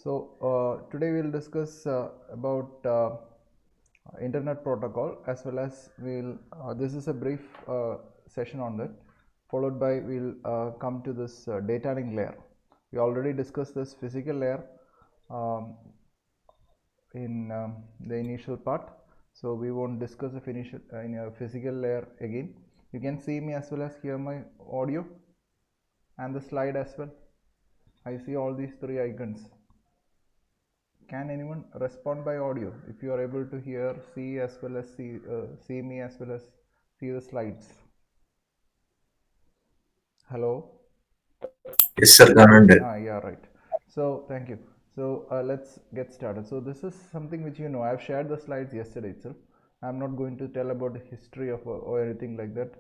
Today we will discuss about internet protocol, as well as this is a brief session on that, followed by we'll come to this data link layer. We already discussed this physical layer um, in the initial part, so we won't discuss the in a physical layer again. You can see me as well as hear my audio and the slide as well. I see all these three icons. Can anyone respond by audio if you are able to hear, see as well as see me as well as see the slides? Hello? Yes, sir, Dhananjay. Yeah, right. So thank you. So let's get started. So this is something which you know. I've shared the slides yesterday itself. I'm not going to tell about the history of or anything like that.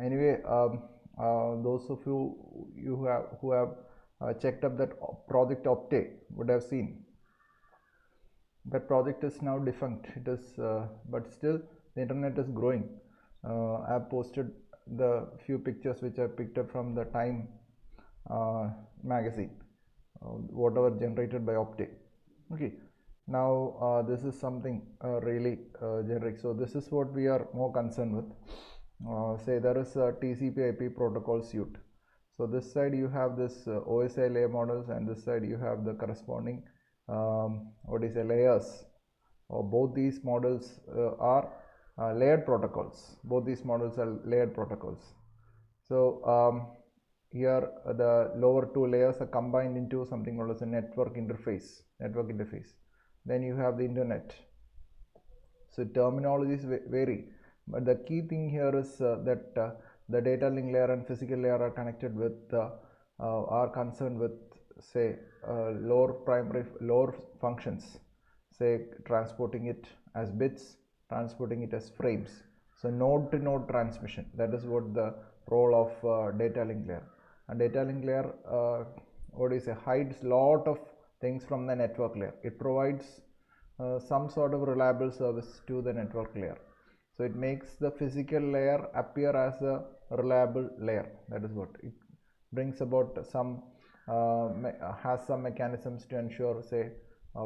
Anyway, those of you who have checked up that project Opte would have seen that project is now defunct. It is but still the internet is growing. I have posted the few pictures which I picked up from the Time magazine, whatever generated by Opte. Okay, now this is something really generic. So this is what we are more concerned with. Say there is a TCP/IP protocol suite. So this side you have this OSI layer models, and this side you have the corresponding what is a layers. Both these models are layered protocols. Both these models are layered protocols. So here the lower two layers are combined into something called as a network interface. Then you have the internet. So terminologies vary, but the key thing here is that the data link layer and physical layer are connected with are concerned with, say, lower functions, say transporting it as bits, transporting it as frames. So node to node transmission, that is what the role of data link layer. And data link layer what is a hides lot of things from the network layer. It provides some sort of reliable service to the network layer. So it makes the physical layer appear as a reliable layer. That is what it brings about. Some has some mechanisms to ensure, say,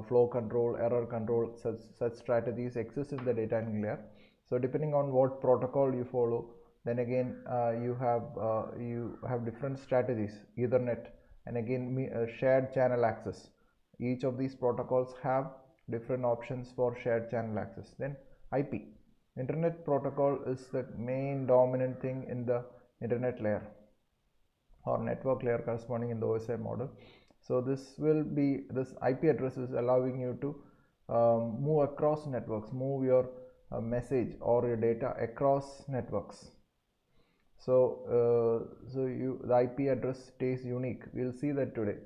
flow control, error control. Such strategies exist in the data link layer. So depending on what protocol you follow, then again you have different strategies. Ethernet, and again shared channel access. Each of these protocols have different options for shared channel access. Then IP, internet protocol, is the main dominant thing in the internet layer or network layer corresponding in the OSI model. So this IP address is allowing you to move across networks, move your message or your data across networks. So the IP address stays unique. We'll see that today,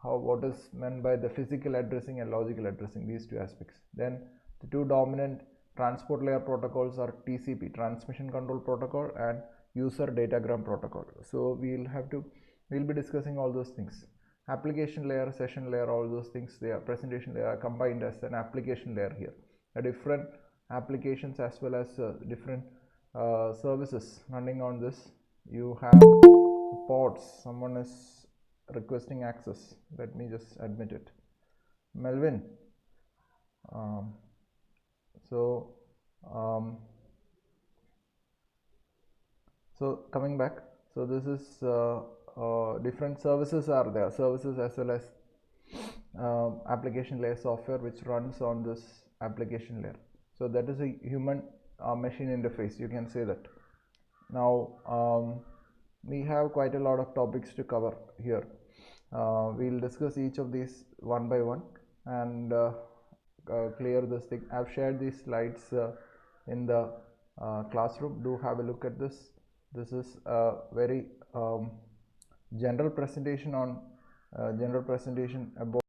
what is meant by the physical addressing and logical addressing, these two aspects. Then the two dominant transport layer protocols are TCP, transmission control protocol, and user datagram protocol. So we'll be discussing all those things. Application layer, session layer, all those things, they are presentation layer, are combined as an application layer here. The different applications as well as different services running on this. You have pods. Someone is requesting access. Let me just admit it. Melvin. Um, so um, so coming back. So this is different services are there. Services as well as application layer software which runs on this application layer. So that is a human machine interface. You can say that. Now we have quite a lot of topics to cover here. We'll discuss each of these one by one and clear this thing. I've shared these slides in the classroom. Do have a look at this. This is a very general presentation about